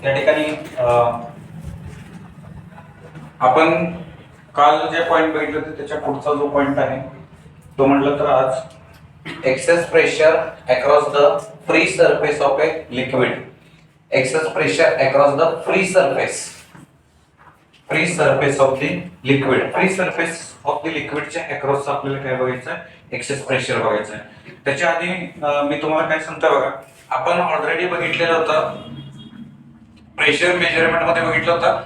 या ठिकाणी आपण काल जे पॉइंट बघितले होते त्याच्या पुढचा जो पॉइंट आहे तो म्हटलं तर आज excess pressure across the free surface of a liquid. Excess pressure across the free surface of the liquid. Free surface of the लिक्विडच्या अक्रॉस आपल्याला काय बघायचं आहे? एक्सेस प्रेशर बघायचं आहे. त्याच्या आधी मी तुम्हाला काय सांगतो बघा, आपण ऑलरेडी बघितलेलं होतं प्रेशर मेजरमेंट मध्ये बघितलं होतं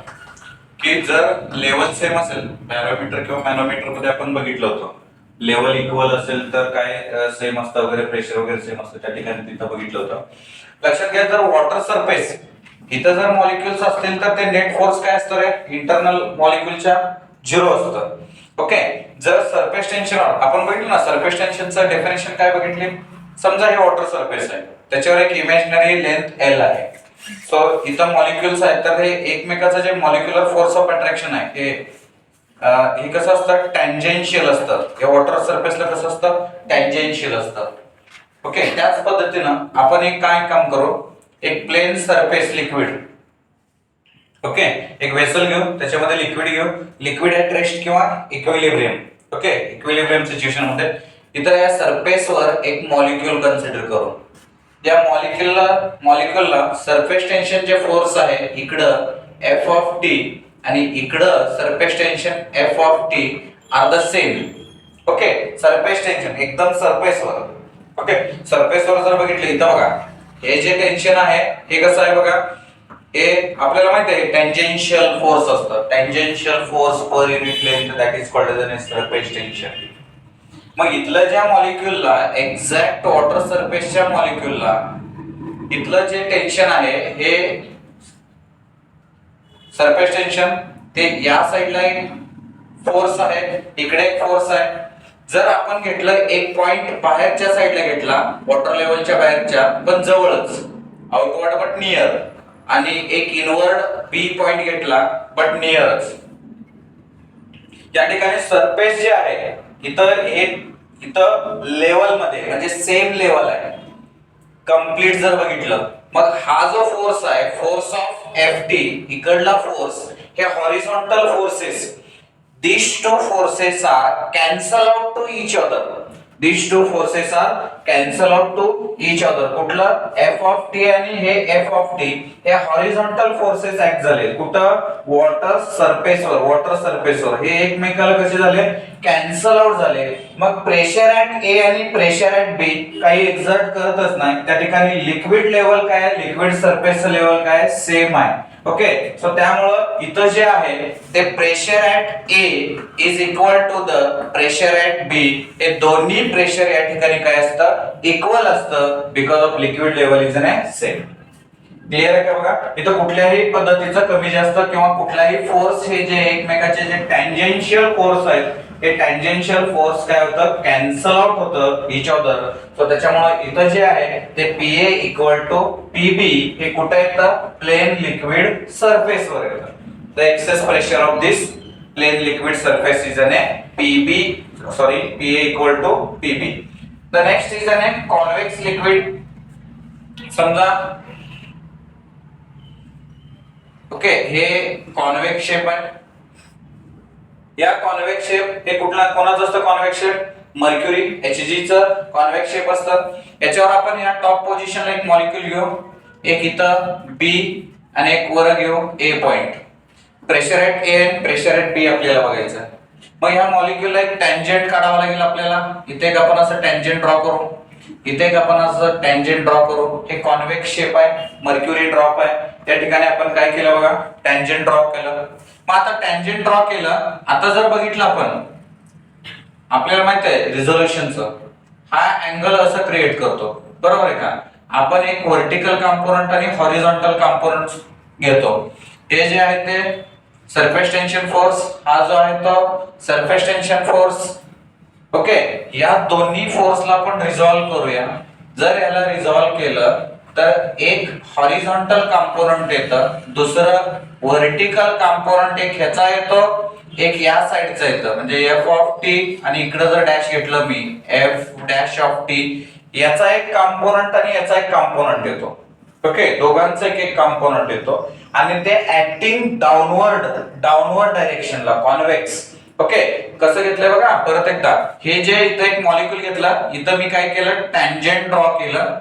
की जर लेवल सेम असेल बॅरोमीटर किंवा मॅनोमीटर मध्ये आपण बघितलं होतं लेवल इक्वल असेल तर काय सेम असतं वगैरे, प्रेशर वगैरे सेम असतं त्या ठिकाणी तिथं बघितलं होतं. लक्षात घ्या, जर वॉटर सरफेस इथं जर मॉलिक्युल्स असतील तर ते नेट फोर्स काय असतं रे? इंटरनल मॉलिक्युलच्या 0 असतं. ओके, जर सरफेस टेन्शन आपण बघितलं ना, सरफेस टेन्शनचं डेफिनेशन काय बघितली? समजा हे वॉटर सरफेस आहे, त्याच्यावर एक इमॅजिनरी लेंथ L आहे. सो इथं मॉलिक्युल्स आहेत तर हे एकमेकाचं जे मॉलिक्युलर फोर्स ऑफ अट्रॅक्शन आहे हे कसं असतं? टँजेन्शियल असतं. या वॉटर सरफेसला कसं असतं? टँजेन्शियल असतं. ओके, त्याच पद्धतीनं आपण एक काय काम करू, एक प्लेन सरफेस लिक्विड, ओके, एक वेसल घेऊ, त्याच्यामध्ये लिक्विड घेऊ, लिक्विड ॲट रेस्ट किंवा इक्विलिब्रियम. ओके, इक्विलिब्रियम सिच्युएशन मध्ये इथं या सरफेसवर एक मॉलिक्यूल कन्सिडर करू. या मॉलिक्यूलला सरफेस टेन्शन जे फोर्स आहे इकडं F ऑफ T आणि इकडं surface tension F of T are the same. Okay, surface tension एकदम सरफेसवर. ओके, सरफेसवर जर बघितलं इथं बघा, हे जे टेन्शन आहे हे कसं आहे बघा, हे आपल्याला माहिती आहे टँजेन्शियल फोर्स असतं. Tangential force per unit length that is called as surface tension. मग इथलं ज्या मॉलिक्यूलला एक्झॅक्ट वॉटर सरफेसच्या मॉलिक्यूलला इथलं जे टेन्शन आहे हे सरफेस टेन्शन, ते या साइडला एक फोर्स आहे, इकडे एक फोर्स आहे. जर आपण घेतलं एक पॉइंट बाहेरच्या साइडला घेतला, वॉटर लेवलच्या बाहेरच्या पण जवळच, आउटवर्ड बट नियर, आणि एक इनवर्ड बी पॉइंट घेतला बट नियरच. या ठिकाणी सरफेस जे आहे इथं लेवल मध्ये म्हणजे सेम लेवल आहे कंप्लीट जर बघितलं. मग हा जो फोर्स आहे, फोर्स ऑफ Ft, इकडला फोर्स, हे horizontal forces, these two forces are cancel out to each other. These two forces are cancel out to each other. कुठलं? F of T आणि हे F of T हे horizontal forces act झाले. कुठं? Water सरफेसवर हे एकमेकाला कसे झाले? कॅन्सल आउट झाले. मग प्रेशर ऍट A आणि प्रेशर ऍट B काही एक्झर्ट करतच नाही. त्या ठिकाणी लिक्विड लेवल काय आहे? लिक्विड सरफेसचं लेवल काय? सेम आहे. ओके, सो त्यामुळं इथं जे आहे ते pressure at A is equal to the pressure at B. हे दोन्ही प्रेशर या ठिकाणी काय असतं? इक्वल असतं, because of liquid level is same. Clear आहे का बघा? इथं कुठल्याही पद्धतीचा कमी जास्त किंवा कुठलाही फोर्स, हे जे एकमेकाचे जे टँजेन्शियल फोर्स आहेत हे टँजेन्शियल फोर्स काय होतं? कॅन्सल आउट होतं इच अदर. सो त्याच्यामुळे इथं जे आहे ते PA इक्वल टू PB हे कुठे येतं? प्लेन लिक्विड सरफेस वर येतं. The excess pressure of this plane liquid surface is PA equal to PB. The next is convex liquid. समजा ओके, हे कॉन्वेक्स शेप आहे. या कॉन्वेक्स शेप हे कोणाचं असतं? कॉन्वेक्स शेप मर्क्युरी Hg चं कॉन्वेक्स शेप असतं. याच्यावर आपण या टॉप पोझिशनला एक मॉलिक्यूल घेऊ, एक इथं B आणि एक वर घेऊ A point. Pressure at A आणि प्रेशर ऍट B आपल्याला बघायचं. मग ह्या मॉलिक्यूलला एक टँजेंट काढावा लागेल आपल्याला. इथे एक आपण असं टँजेंट ड्रॉ करू, इथे एक आपण असं टँजेंट ड्रॉ करू. हे कॉन्वेक्स शेप आहे, मर्क्युरी ड्रॉप आहे. त्या ठिकाणी आपण काय केलं बघा? टँजेंट ड्रॉ केलं. मग आता टँजेंट ड्रॉ केलं, आता जर बघितलं आपण, आपल्याला माहित आहे रिझोल्युशनचं, हा अँगल असं क्रिएट करतो, बरोबर आहे का? आपण एक व्हर्टिकल कंपोनंट आणि हॉरिझॉन्टल कंपोनंट घेतो. हे जे आहे ते सरफेस टेन्शन फोर्स, हा जो आहे तो सरफेस टेन्शन फोर्स. ओके, या दोन्ही फोर्सला आपण रिझॉल्व करूया. जर याला रिझॉल्व केलं तर एक हॉरिझॉन्टल कंपोनंट येतं, दुसरं व्हर्टिकल कंपोनंट एक ह्याचा येतो, एक या साइडचा येतं. म्हणजे F ऑफ T आणि इकडे जर डॅश घेतलं मी F डॅश ऑफ T, याचा एक कंपोनंट आणि याचा एक कंपोनंट येतो. ओके, दोघांचा एक एक कंपोनंट येतो आणि ते ऍक्टिंग डाउनवर्ड डायरेक्शनला, कॉन्व्हेक्स. ओके, कसं घेतलंय बघा परत एकदा. हे जे इथं एक मॉलिक्यूल घेतला, इथं मी काय केलं, टँजेंट ड्रॉ केलं.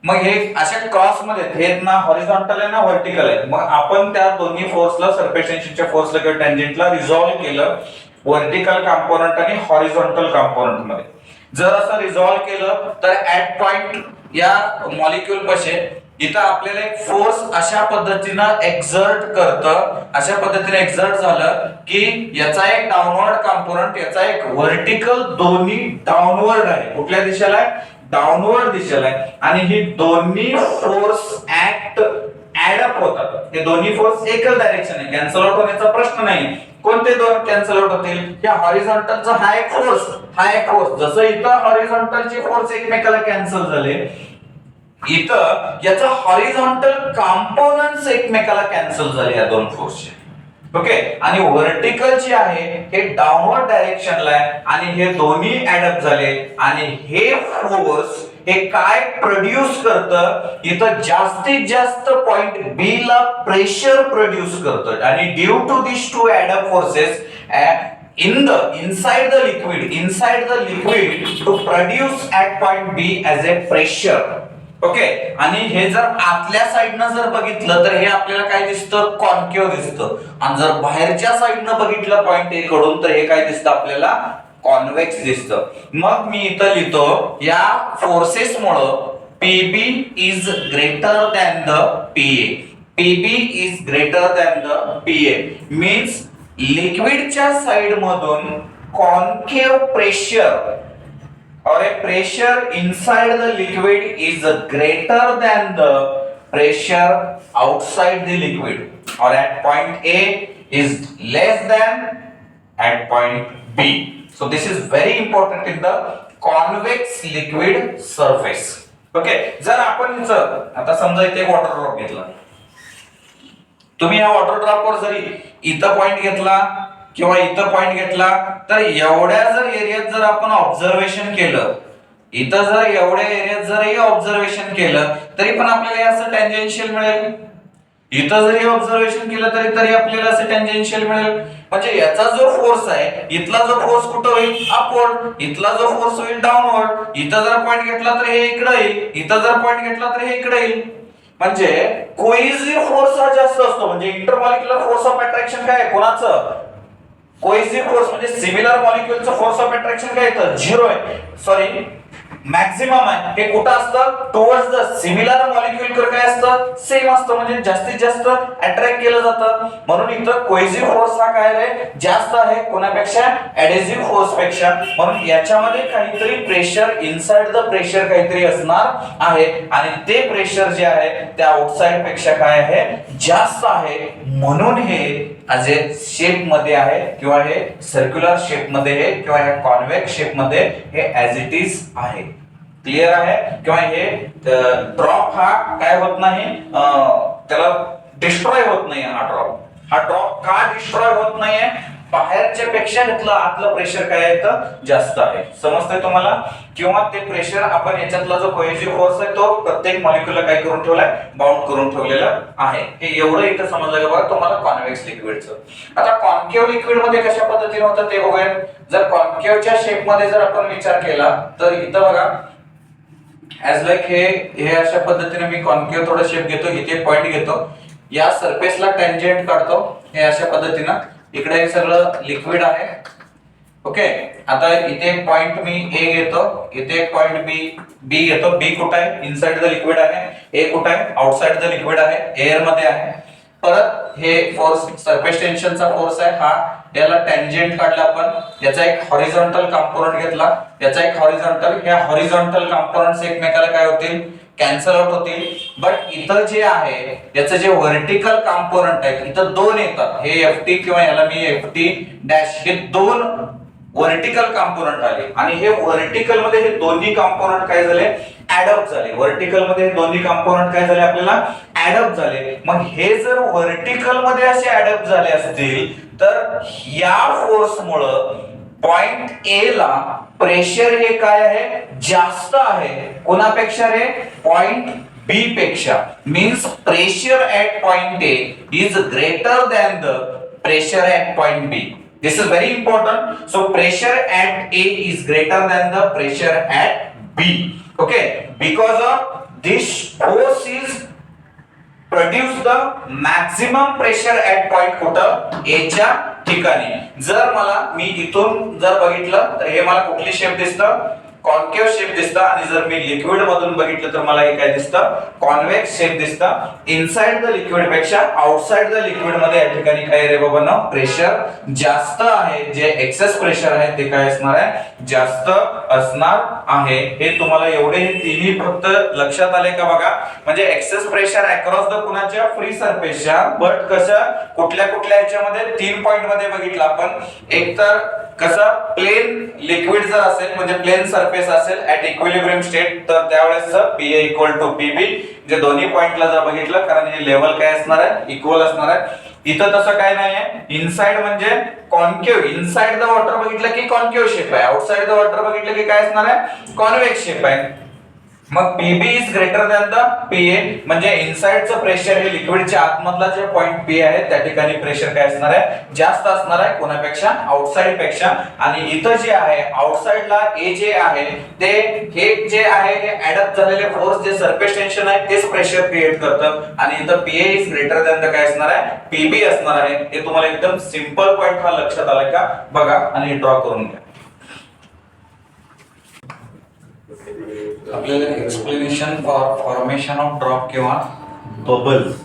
मग हे अशा क्रॉस मध्ये हे ना हॉरिझॉन्टल आहे ना व्हर्टिकल आहे. मग आपण त्या दोन्ही फोर्सला, सरफेस टेन्शनच्या फोर्सला किंवा टँजेंटला रिझॉल्व्ह केलं व्हर्टिकल कंपोनंट आणि हॉरिझॉन्टल कंपोनंट मध्ये. जर असं रिझॉल्व्ह केलं तर ऍट पॉइंट या मॉलिक्यूल पाशी इथं आपल्याला एक फोर्स अशा पद्धतीनं एक्झर्ट करतं, अशा पद्धतीने एक्झर्ट झालं की याचा एक डाउनवर्ड कंपोनंट, याचा एक व्हर्टिकल, दोन्ही डाउनवर्ड आहे. कुठल्या दिशेला आहे, डाउनवर्ड दिशेला आहे. आणि ही दोन्ही फोर्स ऍड अप होतात. हे दोन्ही फोर्स एकच डायरेक्शन आहे, कॅन्सल आउट होण्याचा प्रश्न नाही. कोणते दोन कॅन्सल आउट होतील, या हॉरिझॉन्टलचा हा एक फोर्स, जसं इथं हॉरिझॉन्टलचे फोर्स एकमेकाला कॅन्सल झाले, इथं याचा हॉरिझॉन्टल कंपोनंट्स एकमेकाला कॅन्सल झाले या दोन फोर्सचे. ओके, आणि व्हर्टिकल जे आहे हे डाउनवर्ड डायरेक्शनला आहे आणि हे दोन्ही ऍड अप झाले आणि हे फोर्स हे काय प्रोड्यूस करतं, इथं जास्तीत जास्त पॉइंट बी ला प्रेशर प्रोड्यूस करतं. आणि due to this to add up forces inside the liquid to produce at point B as a pressure. Okay, आणि हे जर आतल्या साइडनं जर बघितलं तर हे आपल्याला काय दिसतं, कॉन्केव दिसतं. आणि जर बाहेरच्या साइडनं बघितलं पॉइंट ए कडून तर हे काय दिसतं आपल्याला, कॉन्व्हेक्स दिसतं. मग मी इथं लिहितो या फोर्सेस मुळे PB is greater than the PA. PB is greater than the PA means लिक्विडच्या साइड मधून concave pressure or a pressure inside the liquid is greater than the pressure outside the liquid, or at point A is less than at point B. So this is very important in the convex liquid surface. Okay, जर आपण आता समजा इथे water drop घेतला, तुम्ही या water drop वर जरी इथं पॉइंट घेतला किंवा इथं पॉइंट घेतला तर एवढ्या जर एरियात जर आपण ऑब्झर्वेशन केलं, इथं जर एवढ्या एरियात जर ऑब्झर्वेशन केलं तरी पण आपल्याला असं टँजेन्शियल मिळेल. इथं जरी ऑब्झर्वेशन केलं तरी आपल्याला असं टँजेन्शियल मिळेल. म्हणजे याचा जो फोर्स आहे, इथला जो फोर्स कुठं होईल, अपवर्ड. इथला जो फोर्स होईल डाऊनवर्ड. इथं जर पॉइंट घेतला तर हे इकडे येईल, इथं जर पॉइंट घेतला तर हे इकडे येईल. म्हणजे कोइझिव्ह फोर्स हा जास्त असतो. म्हणजे इंटरमॉलिक्युलर फोर्स ऑफ अट्रॅक्शन काय आहे कोणाचं, कोइझिव्ह फोर्स म्हणजे सिमिलर मॉलिक्युलचं फोर्स ऑफ अट्रॅक्शन काय येतं, 0 आहे, सॉरी मॅक्झिमम आहे. हे कुठं असतं, टुवर्ड्स द सिमिलर मॉलिक्युल काय असतं, सेम असतं. म्हणजे जास्तीत जास्त अट्रॅक्ट केलं जातं. म्हणून इथं कोइझिव्ह फोर्स हा काय आहे, जास्त आहे कोणापेक्षा, ऍडेसिव्ह फोर्स पेक्षा. म्हणून याच्यामध्ये काहीतरी प्रेशर, इनसाइड द प्रेशर काहीतरी असणार आहे आणि ते प्रेशर जे आहे ते आउटसाइड पेक्षा काय आहे, जास्त आहे. म्हणून हे ॲज ए शेप मध्ये आहे किंवा हे सर्क्युलर शेप मध्ये आहे किंवा हे कॉन्व्हेक्स शेप मध्ये हे ऍज इट इज आहे. क्लिअर आहे. किंवा हे ड्रॉप हा काय होत नाही, त्याला डिस्ट्रॉय होत नाही. हा ड्रॉप का डिस्ट्रॉय होत नाहीये, बाहेरच्या पेक्षा इथलं आतलं प्रेशर काय आहे तर जास्त आहे. समजतंय तुम्हाला. किंवा ते प्रेशर आपण याच्यातला जो कोहेसिव्ह फोर्स आहे तो प्रत्येक मॉलिक्युलला काय करून ठेवलाय, बाउंड करून ठेवलेलं आहे. हे एवढं इथं समजलं का बघा तुम्हाला कॉन्व्हेक्स लिक्विडचं. आता कॉन्केव्ह लिक्विड मध्ये कशा पद्धतीने होतं ते बघूया. जर कॉन्केव्हच्या शेप मध्ये जर आपण विचार केला तर इथं बघा ऍज लाईक हे अशा पद्धतीने मी कॉन्केव्ह थोडा शेप घेतो, इथे पॉइंट घेतो, या सरफेसला टँजेंट काढतो, हे अशा पद्धतीनं. इकडे हे सगळं लिक्विड आहे. ओके, आता इथे एक पॉइंट मी ए घेतो, इथे एक पॉइंट बी घेतो. बी कुठे आहे, इनसाइड द लिक्विड आहे. ए कुठे आहे, आउटसाइड द लिक्विड आहे, एअर मध्ये आहे. परत हे फोर्स सरफेस टेन्शनचा फोर्स आहे हा, याला टँजेंट काढला आपण, याचा एक हॉरिझॉन्टल कंपोनंट घेतला, याचा एक हॉरिझॉन्टल. ह्या हॉरिझॉन्टल कंपोनंट्स एकमेकाला काय होतील, कॅन्सल आउट होतील. बट इथं जे आहे याचं जे व्हर्टिकल कंपोनंट आहे इथं दोन येतात. हे एफटी किंवा याला मी एफटी डॅश, हे दोन व्हर्टिकल कंपोनंट आले आणि हे व्हर्टिकल मध्ये हे दोन्ही कंपोनंट काय झाले, ऍडअप झाले. व्हर्टिकल मध्ये हे दोन्ही कंपोनंट काय झाले, आपल्याला ऍडअप झाले. मग हे जर व्हर्टिकल मध्ये असे ऍडअप झाले असतील तर या फोर्स मुळे पॉइंट ए ला प्रेशर हे काय आहे, जास्त आहे कोणापेक्षा रे, पॉइंट B पेक्षा means pressure at point A is greater than the pressure at point B. This is very important. So pressure at A is greater than the pressure at B. Okay, because of this force is produce the maximum pressure at point कुठं A च्या ठिकाणी. जर मला मी इथून जर बघितलं तर हे मला कुठली शेप दिसतं, कॉन्केव शेप दिसतं, आणि जर मी लिक्विड मधून बघितलं तर मला हे काय दिसतं, कॉन्वेक्स शेप दिसतं. इनसाइड द लिक्विड पेक्षा आउटसाइड द लिक्विड मध्ये या ठिकाणी काय रे बाबांनो, प्रेशर जास्त आहे. जे एक्सेस प्रेशर आहे ते काय असणार आहे, जास्त असणार आहे. हे तुम्हाला एवढे हे तिन्ही फक्त लक्षात आले का बघा. म्हणजे एक्सेस प्रेशर अक्रॉस द कुणाच्या, फ्री सरफेसच्या. बट कशा, कुठल्या कुठल्या याच्यामध्ये 3 पॉइंट मध्ये बघितलं आपण. एक तर कसं, प्लेन लिक्विड जर असेल म्हणजे प्लेन सरफेस असेल ऍट इक्विलिब्रियम स्टेट, तर त्यावेळेस PA इक्वल टू PB. जे दोन्ही पॉइंटला जर बघितलं, कारण हे लेवल काय असणार आहे, इक्वल असणार आहे. इथं तसं काय नाहीये. इनसाइड म्हणजे कॉन्केव, इनसाइड द वॉटर बघितलं की कॉन्केव शेप आहे, आउटसाइड द वॉटर बघितलं की काय असणार आहे, कॉन्वेक्स शेप आहे. मग PB is greater than the PA, म्हणजे इनसाइडचं प्रेशर हे लिक्विडच्या आतमधला जे पॉइंट P आहे त्या ठिकाणी प्रेशर काय असणार आहे, जास्त असणार आहे कोणापेक्षा, आउटसाइड पेक्षा. आणि इथं जे आहे आउटसाइडला A जे आहे ते हे जे आहे हे ऍडअप झालेले फोर्स, जे सरफेस टेन्शन आहे तेच प्रेशर क्रिएट करतं. आणि इथं PA is greater than the काय असणार आहे, PB असणार आहे. हे तुम्हाला एकदम सिंपल पॉइंट हा लक्षात आला का बघा, आणि ड्रॉ करून घ्या. आपल्याला explanation for formation of drop किंवा बबल्स,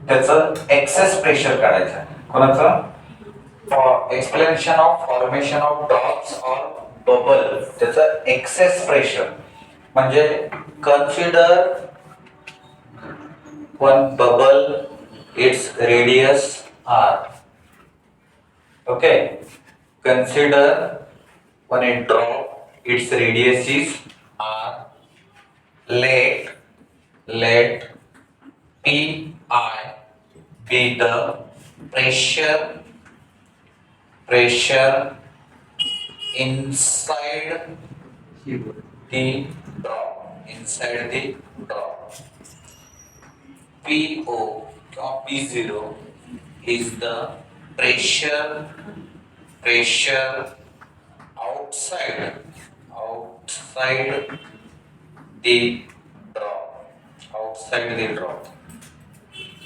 त्याचं एक्सेस प्रेशर काढायचं आहे. कोणाचं, for explanation of formation of drops और बबल, त्याचं एक्सेस प्रेशर. म्हणजे consider one bubble, its radius r. Okay, consider one A drop, its radius is r. Let Pi be the pressure inside the drop. PO or P0 is the pressure outside the drop.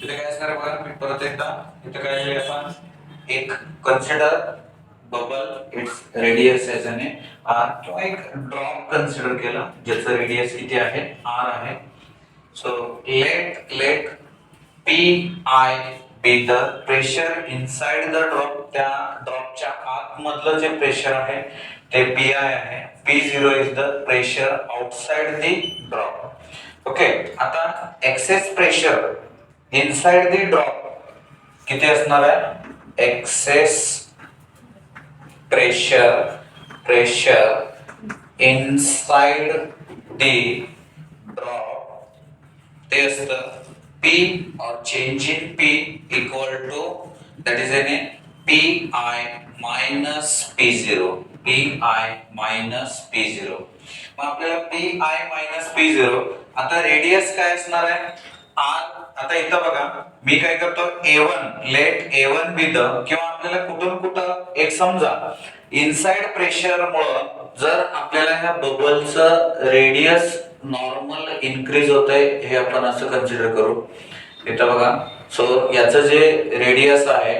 इथे काय असणार बघा, मी परत एकदा इथे काय लिहिले आपण, एक consider bubble, its radius as an r, किंवा एक ड्रॉप कन्सिडर केला ज्याचं रेडियस किती आहे, r आहे. So let Pi be the pressure inside the drop. त्या ड्रॉपच्या आतमधलं जे प्रेशर आहे ते Pi आहे. P0 is the pressure outside the drop. Okay, आता excess pressure inside the drop किती असणार आहे, excess pressure inside the drop ते असतं P or change in P equal to, that is an Pi minus P0. मग आपल्याला Pi minus P0, आता radius काय असणार आहे, r. आता इथं बघा, मी काय करतो, A1, late A1 be the, किंवा आपल्याला कुठून कुठं एक समजा इनसाइड प्रेशर मुळे जर आपल्याला ह्या बबलचं रेडियस नॉर्मल इन्क्रीज होतंय, हे आपण असं कन्सिडर करू. इथं बघा, सो याचं जे रेडियस आहे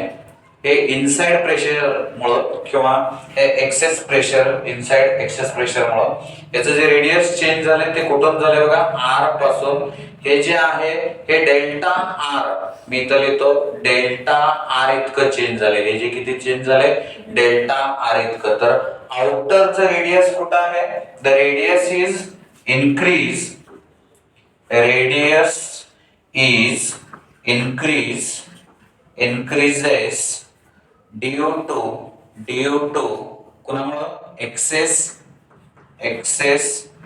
हे इनसाइड प्रेशर मुळे किंवा access pressure, inside excess pressure मुळे याचं जे रेडियस चेंज झाले ते कुठून झाले बघा, r पासून. हे जे आहे हे डेल्टा r, मी इथं लिहितो डेल्टा r इतकं चेंज झाले. हे जे किती चेंज झाले, डेल्टा r इतकं. तर आउटरचं रेडियस कुठं आहे, the radius is increases due to कुणामुळं, excess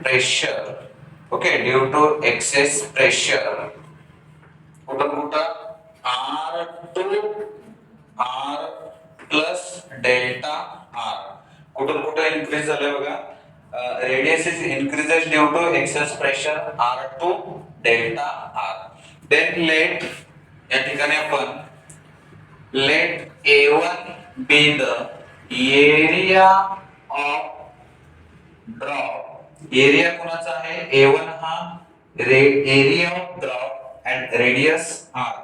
pressure. ओके, ड्यू टू एक्सेस प्रेशर कुठं r प्लस डेल्टा r कुठं इन्क्रीज झालंय बघा, radius is increases due to excess pressure R2 delta R. Then let या ठिकाणी आपण let A1 be the area of drop. Area कोणाचा आहे? A1 हा area of drop at radius R.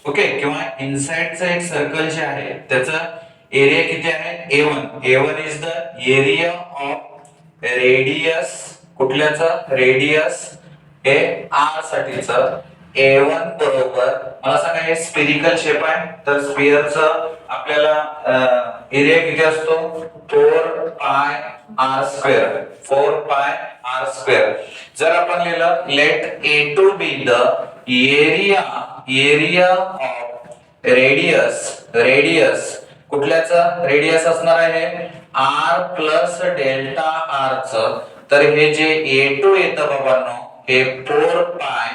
Okay, किंवा इनसाइडचं एक सर्कल जे आहे त्याचा एरिया किती आहे? A1 is the area of radius कुठल्याचा? रेडियस हे R साठीचं. A1 बरोबर मला सांगा हे स्फेरिकल शेप आहे तर स्फिअरचं आपल्याला एरिया किती असतो? 4 pi r square. 4 pi r square. जर आपण लिहिलं let A2 be the area of radius कुठल्याचा? रेडियस असणार आहे r प्लस डेल्टा r च. तर हे जे A2 येतं बाबांनो हे 4 pi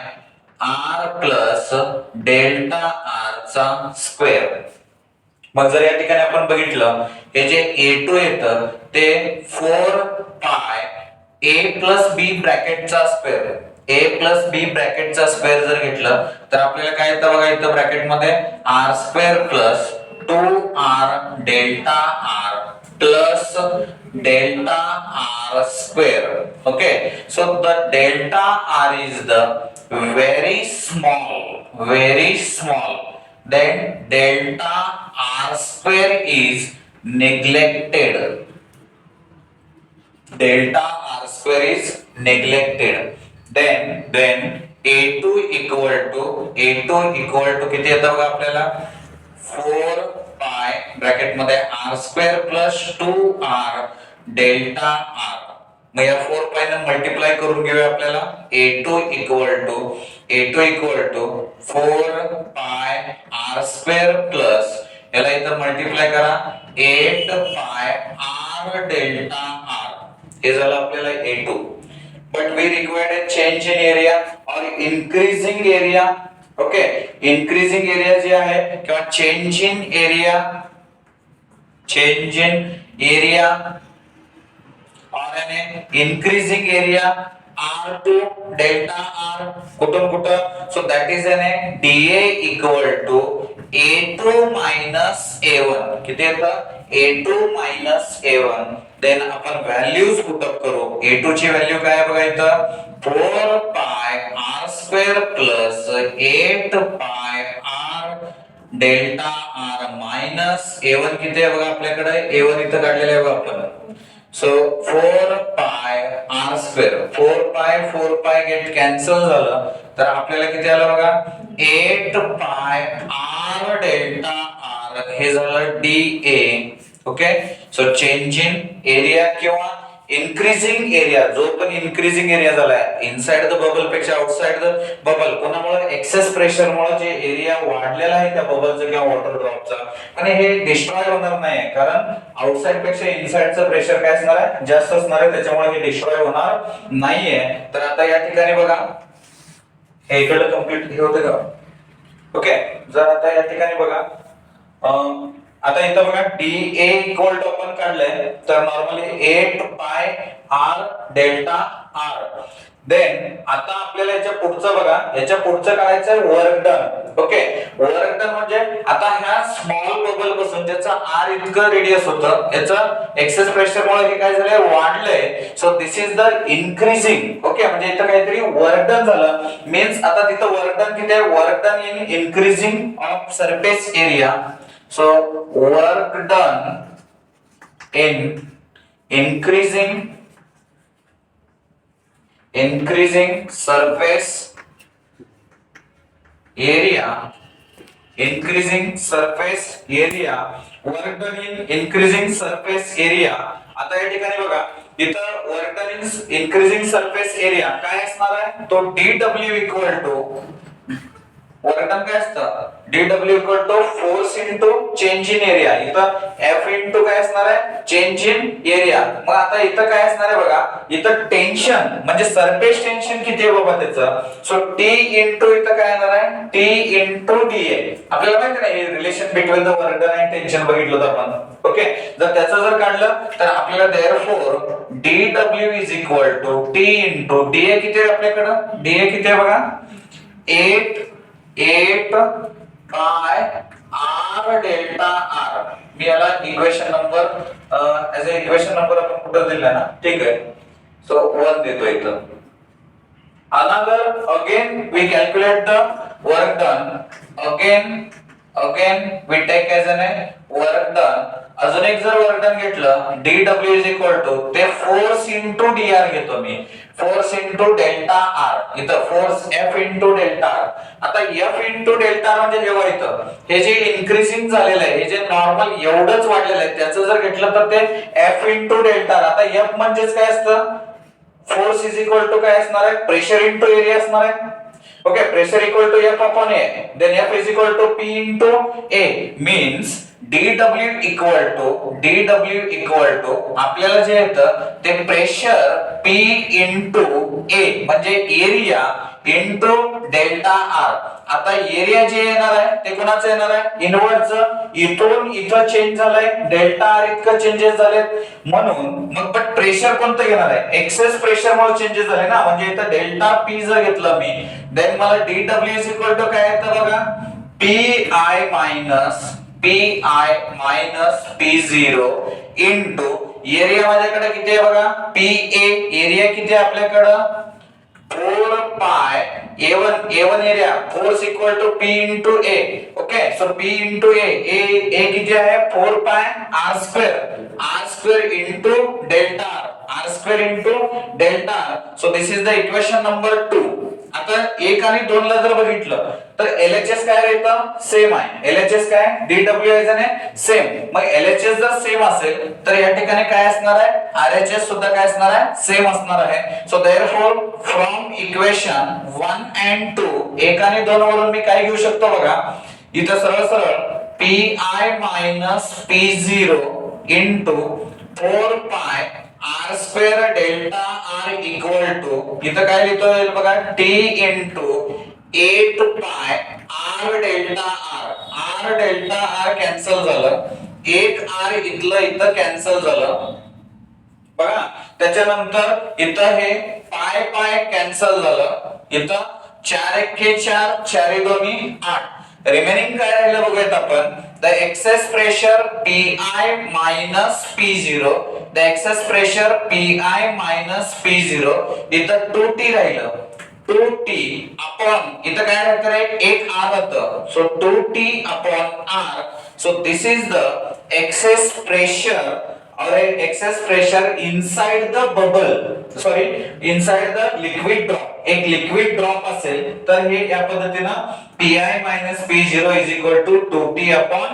r plus delta r चा स्क्वेअर. मग जर या ठिकाणी आपण बघितलं हे जे A2 येतं ते 4 पाय a प्लस बी ब्रॅकेटचा स्क्वेअर. a प्लस बी ब्रॅकेटचा स्क्वेअर जर घेतलं तर आपल्याला काय येतं बघा इथं ब्रॅकेट मध्ये r square plus 2r delta r plus delta r square. Okay, so the delta r is the very small, then delta r square is neglected. Then A2 equal to किती येतं बघा आपल्याला 4 पाय ब्रॅकेट मध्ये r square plus 2r delta r. मग या 4 पाय ने मल्टिप्लाय करून घेऊया आपल्याला A2 equal to 4 pi r square plus याला इथं मल्टिप्लाय करा 8 पाय r डेल्टा r. हे झालं आपल्याला A2. But we required a change in area और increasing area. Okay, increasing area जे आहे किंवा चेंज इन एरिया और increasing area R2 delta R कुठून कुठं? So that is dA equal to A2 minus A1. किती येतं? A2 minus A1. देन आपण व्हॅल्यूज पुटअप करू. A2 ची व्हॅल्यू काय आहे बघा इथं 4 पाय R स्क्वेअर प्लस 8 पाय R delta R minus A1 किती आहे बघा आपल्याकडे? A1 इथं काढलेलं आहे बघा आपण. So 4 पाय r स्क्वेअर 4 पाय गेट कॅन्सल झालं तर आपल्याला किती आलं बघा 8 पाय r डेल्टा r. हे झालं dA. Okay, so change in area किंवा इन्क्रीजिंग एरिया जो पण इन्क्रीजिंग एरिया झालाय इनसाइड द बबल पेक्षा आउटसाइड द बबल कोणामुळे एक्सेस प्रेशर मुळे जे एरिया वाढलेला आहे त्या बबलचा किंवा वॉटर ड्रॉपचा आणि हे डिस्ट्रॉय होणार नाही कारण आउटसाइड पेक्षा इनसाइडचं प्रेशर काय असणार आहे? जास्त असणार आहे. त्याच्यामुळे हे डिस्ट्रॉय होणार नाहीये. तर आता या ठिकाणी बघा हे इकडे कंप्लीट हे होते का? ओके, जर आता या ठिकाणी बघा आता इथं बघा dA इक्वल टू आपण काढलंय तर नॉर्मली 8 पाय r डेल्टा r. देन आता आपल्याला याच्या पुढचं बघा याच्या पुढचं काढायचं work done. Okay, work done म्हणजे आता ह्या स्मॉल बबल पासून ज्याचा r इतकं रेडियस होतं याचं एक्सेस प्रेशर मुळे हे काय झालंय वाढलंय. So this is the increasing. Okay, म्हणजे इथं काहीतरी वर्क डन झालं मीन्स आता तिथं वर्क डन किती आहे? Work done in increasing of surface area. So work done in increasing surface area. Work done in increasing surface area. आता या ठिकाणी बघा इथं work done in increasing surface area काय असणार आहे? तो dW equal to work done काय असतं? dW equal to force into change in area. इथं F इनटू काय असणार आहे? Change in area. मग आता इथं काय असणार आहे बघा इथं टेन्शन म्हणजे सरफेस टेन्शन किती आहे बाबा त्याचं? सो T इनटू इथं काय येणार आहे? T into dA. आपल्याला माहिती नाही हे relation between the work done and tension बघितलं होतं आपण. ओके, जर त्याचं जर काढलं तर आपल्याला therefore dw is equal to t into da किती आहे आपल्याकडं, da किती आहे बघा 8 बाय r डेल्टा r. मी याला equation number as a equation number आपण कुठं दिला ना, ठीक आहे, सो 1 देतो इथं. Another again we calculate the work done, again we take as an work done. अजून एक जर वर्क डन घेतलं dw is equal to ते फोर्स इंटू dr घेतो मी, फोर्स इंटू डेल्टा r, इथं force f into delta r. आता f into delta r म्हणजे जेव्हा इथं हे जे इन्क्रीजिंग झालेलं आहे, हे जे नॉर्मल एवढंच वाढलेलं आहे, त्याचं जर घेतलं तर ते f इंटू डेल्टा r. आता f म्हणजेच काय असतं, फोर्स इज इक्वल टू काय असणार आहे, प्रेशर इंटू एरिया असणार आहे. Okay, pressure equal to F upon A, then F is equal to P into A, means dw equal to आपल्याला जे येतं ते प्रेशर P इंटू ए म्हणजे एरिया इंटू डेल्टा आर. आता एरिया जे येणार आहे ते कोणाचं येणार आहे, इनवर्टचं. इथून इथं चेंज झालंय, डेल्टा आर इतकं चेंजेस झालेत, म्हणून मग पण प्रेशर कोणतं घेणार आहे, एक्सेस प्रेशर मुळे चेंजेस झाले ना, म्हणजे इथं डेल्टा पी जर घेतलं मी, देन मला dw इज इक्वल टू काय येतं बघा, PI minus P0 into area माझ्याकडे किती आहे बघा, PA, एरिया किती आहे आपल्याकडं 4 pi A1 area, force equal to P into A. Okay, so P into A किती आहे 4 pi R square into delta R square into delta R. So this is the equation number 2. आता 1 आणि 2 ला जर बघितलं तर LHS काय राहतं, सेम आहे. LHS काय, dw आहे सेम. मग LHS जर सेम असेल तर या ठिकाणी काय असणार आहे, RHS सुद्धा काय असणार आहे, सेम असणार आहे. So therefore from equation 1 and 2, 1 आणि 2 वरून मी काय घेऊ शकतो बघा, इथं सरळ PI minus P0 into 4 pi R square delta R equal to, इथं काय लिहितोय बघा, T इंटू 8 पाय R डेल्टा R कॅन्सल झालं, एक R इथं कॅन्सल झालं बघा. त्याच्यानंतर इथं हे पाय कॅन्सल झालं, इथं 4 एके 4, 4 दोन्ही 8. रिमेनिंग काय राहिलं बघूयात आपण, the excess pressure PI minus P0, the excess pressure PI minus P0, इथं 2T राहिलं, 2T अपॉन इथं काय राहतं रे, एक R होतं, so 2T upon R. So this is the excess pressure और excess pressure inside the bubble, sorry inside the liquid drop. एक liquid drop असेल तर हे या पद्धतीनं PI minus P0 is equal to 2T upon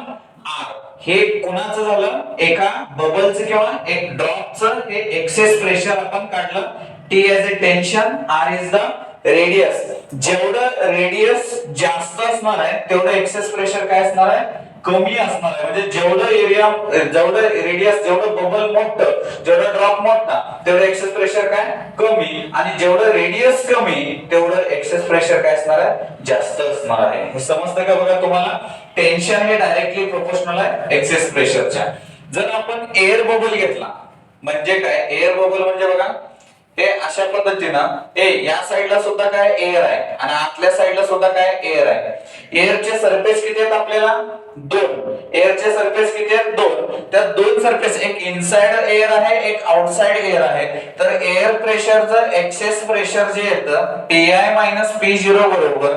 R. हे कुणाचं झालं, एका बबलचं किंवा एक ड्रॉपचं हे एक्सेस प्रेशर आपण काढलं. T as a tension, R is the radius. जेवढं रेडियस जास्त असणार आहे तेवढं एक्सेस प्रेशर काय असणार आहे, कमी असणार आहे. म्हणजे जेवढं एरिया, जेवढं रेडियस, जेवढं बबल मोठं, जेवढं ड्रॉप मोठा, तेवढं एक्सेस प्रेशर काय कमी, आणि जेवढं रेडियस कमी तेवढं एक्सेस प्रेशर काय असणार आहे, जास्त असणार आहे. हे समजतं का बघा तुम्हाला, टेन्शन हे डायरेक्टली प्रोपोर्शनल आहे एक्सेस प्रेशरच्या. जर आपण एअर बबल घेतला म्हणजे काय, एअर बबल म्हणजे बघा हे अशा पद्धतीनं, या साईडला सुद्धा काय एअर आहे आणि आतल्या साईडला सुद्धा काय एअर आहे. एअरचे सरफेस किती आहेत आपल्याला, 2. एअरचे सरफेस किती आहेत, 2. त्या 2 सरफेस, एक इनसाइड एअर आहे, एक आउटसाइड एअर आहे. तर एअर प्रेशरचं एक्सेस प्रेशर जे येतं PI मायनस P0 बरोबर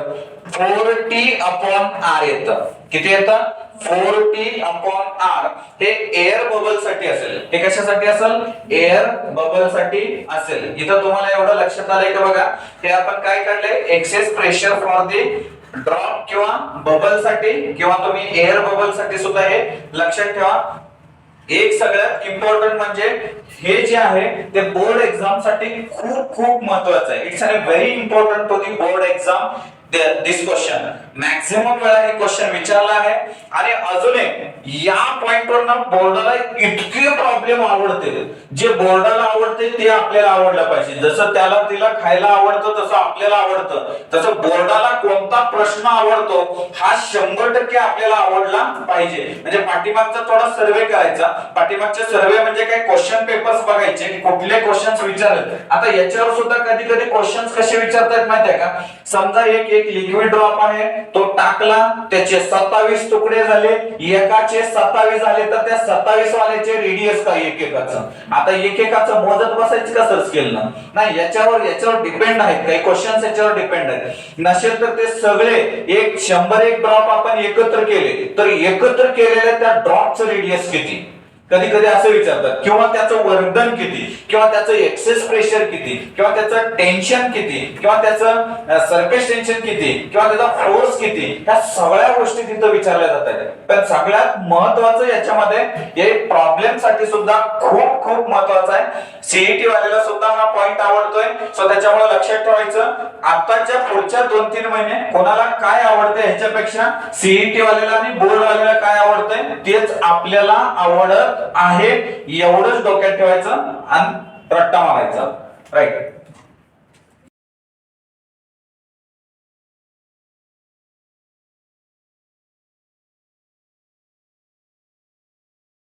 4T अपॉन R येतं. किती येतं, 4T अपॉन R. हे एअर बबल साठी असेल. हे कशासाठी असेल, एअर बबल साठी असेल. इथं तुम्हाला एवढं लक्षात आलंय का बघा, हे आपण काय काढलंय, excess pressure for the drop किंवा बबल साठी, किंवा तुम्ही एअर बबल साठी सुद्धा हे लक्षात ठेवा. एक सगळ्यात इम्पॉर्टंट म्हणजे हे जे आहे ते बोर्ड एक्झाम साठी खूप महत्वाचं आहे. It's a very important to the board exam. This question maximum वेळा हे क्वेश्चन विचारला आहे. आणि अजून एक या पॉइंटवर ना बोर्डाला इतके प्रॉब्लेम आवडते, जे बोर्डाला आवडते ते आपल्याला आवडलं पाहिजे. जसं त्याला तिला खायला आवडतं तसं आपल्याला आवडतं, तसं बोर्डाला कोणता प्रश्न आवडतो हा 100% आपल्याला आवडला पाहिजे. म्हणजे पाठीमागचा थोडा सर्वे करायचा. पाठीमागचे सर्वे म्हणजे काय, क्वेश्चन पेपर्स बघायचे कुठले क्वेश्चन्स विचारले. आता याच्यावर सुद्धा कधी कधी क्वेश्चन्स कसे विचारतात माहिती आहे का. समजा एक लिक्विड ड्रॉप आहे, तो टाकला, त्याचे 27 तुकडे झाले, एकाचे 27 झाले, तर त्या 27 वाल्याचे रेडियस काय एकेकाचं. आता एकेकाचं मोजत बसायचं का सर स्केल नाही, याच्यावर डिपेंड आहेत. काही क्वेश्चन्स याच्यावर डिपेंड आहेत. नसेल तर ते सगळे 100 ड्रॉप आपण एकत्र केले, तर एकत्र केलेल्या त्या ड्रॉपचं रेडियस किती, कधी कधी असं विचारतात. किंवा त्याचं वर्धन किती, किंवा त्याचं एक्सेस प्रेशर किती, किंवा त्याचं टेन्शन किती, किंवा त्याचं सरफेस टेन्शन किती, किंवा त्याचा फोर्स किती, ह्या सगळ्या गोष्टी तिथं विचारल्या जातात. पण सगळ्यात महत्वाचं याच्यामध्ये हे प्रॉब्लेम साठी सुद्धा खूप खूप महत्वाचं आहे. सीईटी वाल्याला सुद्धा हा पॉइंट आवडतोय. सो त्याच्यामुळे लक्षात ठेवायचं, आताच्या पुढच्या 2-3 महिने कोणाला काय आवडते ह्याच्यापेक्षा सीईटी वाल्याला आणि बोर्ड वाल्याला काय आवडतंय तेच आपल्याला आवडत आहे, एवढंच डोक्यात ठेवायचं आणि रट्टा मारायचा. राईट.